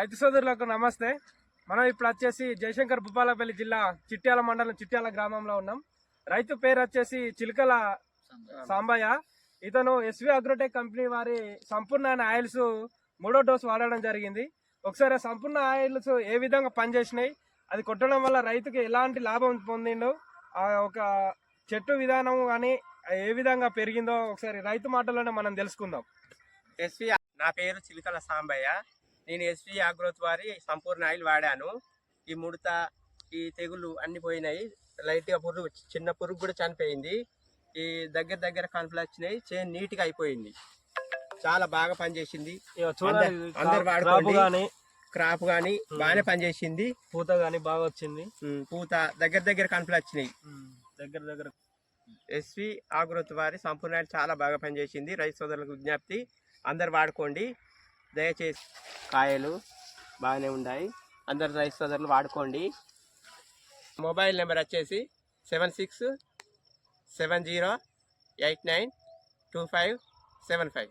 రైతు సోదరులకు నమస్తే. మనం ఇప్పుడు వచ్చేసి జయశంకర్ భూపాలపల్లి జిల్లా చిట్యాల మండలం చిట్యాల గ్రామంలో ఉన్నాం. రైతు పేరు వచ్చేసి చిలుకల సాంబయ్య. ఇతను ఎస్వి అగ్రోటెక్ కంపెనీ వారి సంపూర్ణ ఆయిల్స్ 3వ డోసు వాడడం జరిగింది. ఒకసారి సంపూర్ణ ఆయిల్స్ ఏ విధంగా పనిచేసినాయి, అది కొట్టడం వల్ల రైతుకి ఎలాంటి లాభం పొందిండో, ఒక చెట్టు విధానం కానీ ఏ విధంగా పెరిగిందో ఒకసారి రైతు మాటల్లోనే మనం తెలుసుకుందాం. నా పేరు చిలుకల సాంబయ్య. నేను ఎస్వి అగ్రోత్ వారి సంపూర్ణ ఆయిల్ వాడాను. ఈ ముడత, ఈ తెగులు అన్ని పోయినాయి. లైట్గా పురుగు, చిన్న పురుగు కూడా చనిపోయింది. ఈ దగ్గర కనుపులు వచ్చినాయి. చేను నీట్గా అయిపోయింది. చాలా బాగా పనిచేసింది. అందరు వాడుకోండి. క్రాప్ కానీ బాగానే పనిచేసింది. పూత కానీ బాగా వచ్చింది. పూత దగ్గర కనుపులు వచ్చినాయి. దగ్గర ఎస్వి అగ్రోత్ వారి సంపూర్ణ ఆయిల్ చాలా బాగా పనిచేసింది. రైతు సోదరులకు విజ్ఞప్తి, అందరు వాడుకోండి దయచేసి. కాయలు బాగానే ఉన్నాయి. అందరు రైతు సోదరులు వాడుకోండి. మొబైల్ నెంబర్ వచ్చేసి 7670892575.